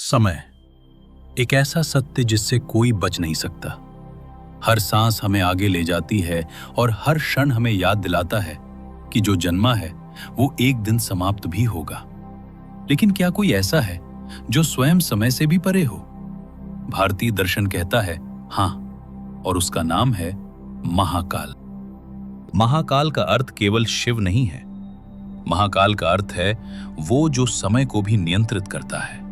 समय एक ऐसा सत्य जिससे कोई बच नहीं सकता। हर सांस हमें आगे ले जाती है और हर क्षण हमें याद दिलाता है कि जो जन्मा है वो एक दिन समाप्त भी होगा। लेकिन क्या कोई ऐसा है जो स्वयं समय से भी परे हो? भारतीय दर्शन कहता है हाँ, और उसका नाम है महाकाल। महाकाल का अर्थ केवल शिव नहीं है। महाकाल का अर्थ है वो जो समय को भी नियंत्रित करता है,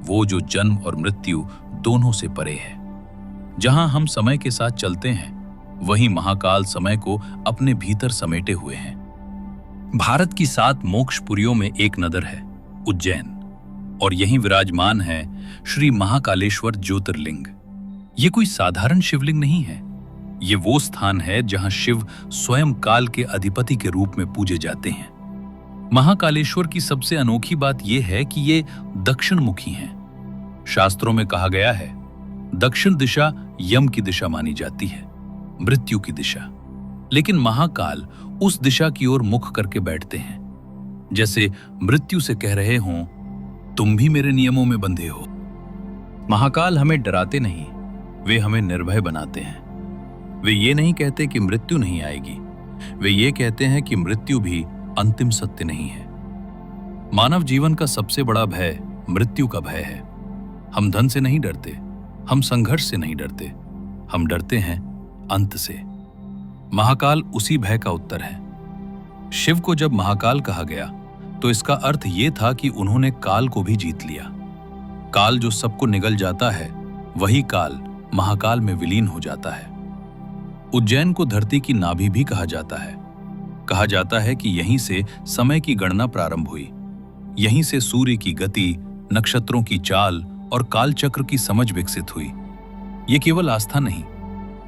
वो जो जन्म और मृत्यु दोनों से परे है। जहां हम समय के साथ चलते हैं, वहीं महाकाल समय को अपने भीतर समेटे हुए हैं। भारत की 7 मोक्षपुरियों में एक नगर है उज्जैन, और यहीं विराजमान है श्री महाकालेश्वर ज्योतिर्लिंग। ये कोई साधारण शिवलिंग नहीं है। ये वो स्थान है जहां शिव स्वयं काल के अधिपति के रूप में पूजे जाते हैं। महाकालेश्वर की सबसे अनोखी बात यह है कि ये दक्षिण मुखी हैं। शास्त्रों में कहा गया है दक्षिण दिशा यम की दिशा मानी जाती है, मृत्यु की दिशा। लेकिन महाकाल उस दिशा की ओर मुख करके बैठते हैं, जैसे मृत्यु से कह रहे हों तुम भी मेरे नियमों में बंधे हो। महाकाल हमें डराते नहीं, वे हमें निर्भय बनाते हैं। वे ये नहीं कहते कि मृत्यु नहीं आएगी, वे ये कहते हैं कि मृत्यु भी अंतिम सत्य नहीं है। मानव जीवन का सबसे बड़ा भय मृत्यु का भय है। हम धन से नहीं डरते, हम संघर्ष से नहीं डरते, हम डरते हैं अंत से। महाकाल उसी भय का उत्तर है। शिव को जब महाकाल कहा गया तो इसका अर्थ यह था कि उन्होंने काल को भी जीत लिया। काल जो सबको निगल जाता है, वही काल महाकाल में विलीन हो जाता है। उज्जैन को धरती की नाभि भी कहा जाता है। कहा जाता है कि यहीं से समय की गणना प्रारंभ हुई। यहीं से सूर्य की गति, नक्षत्रों की चाल और काल चक्र की समझ विकसित हुई। ये केवल आस्था नहीं,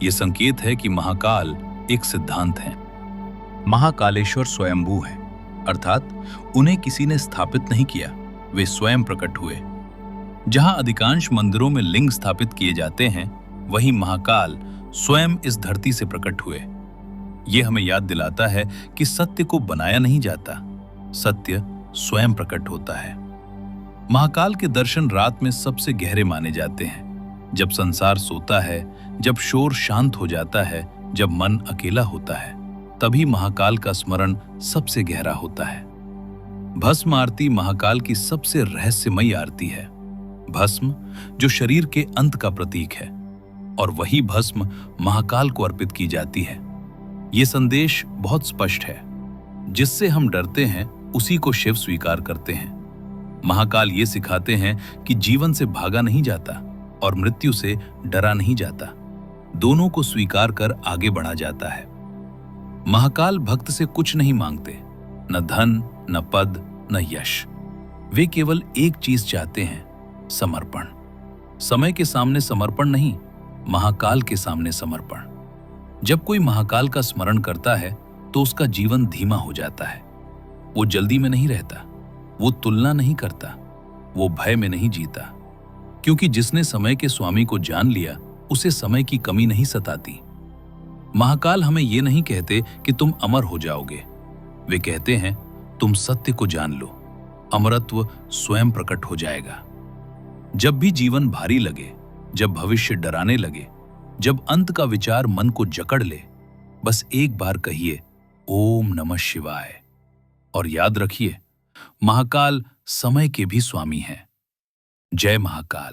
ये संकेत है कि महाकाल एक सिद्धांत है। महाकालेश्वर स्वयंभू है, अर्थात उन्हें किसी ने स्थापित नहीं किया, वे स्वयं प्रकट हुए। जहां अधिकांश मंदिरों में लिंग स्थापित किए जाते हैं, वहीं महाकाल स्वयं इस धरती से प्रकट हुए। यह हमें याद दिलाता है कि सत्य को बनाया नहीं जाता, सत्य स्वयं प्रकट होता है। महाकाल के दर्शन रात में सबसे गहरे माने जाते हैं। जब संसार सोता है, जब शोर शांत हो जाता है, जब मन अकेला होता है, तभी महाकाल का स्मरण सबसे गहरा होता है। भस्म आरती महाकाल की सबसे रहस्यमयी आरती है। भस्म जो शरीर के अंत का प्रतीक है, और वही भस्म महाकाल को अर्पित की जाती है। ये संदेश बहुत स्पष्ट है। जिससे हम डरते हैं उसी को शिव स्वीकार करते हैं। महाकाल ये सिखाते हैं कि जीवन से भागा नहीं जाता और मृत्यु से डरा नहीं जाता, दोनों को स्वीकार कर आगे बढ़ा जाता है। महाकाल भक्त से कुछ नहीं मांगते, न धन, न पद, न यश। वे केवल एक चीज चाहते हैं, समर्पण। समय के सामने समर्पण नहीं, महाकाल के सामने समर्पण। जब कोई महाकाल का स्मरण करता है तो उसका जीवन धीमा हो जाता है। वो जल्दी में नहीं रहता, वो तुलना नहीं करता, वो भय में नहीं जीता, क्योंकि जिसने समय के स्वामी को जान लिया उसे समय की कमी नहीं सताती। महाकाल हमें ये नहीं कहते कि तुम अमर हो जाओगे, वे कहते हैं तुम सत्य को जान लो, अमरत्व स्वयं प्रकट हो जाएगा। जब भी जीवन भारी लगे, जब भविष्य डराने लगे, जब अंत का विचार मन को जकड़ ले, बस एक बार कहिए ओम नमः शिवाय, और याद रखिए महाकाल समय के भी स्वामी हैं। जय महाकाल।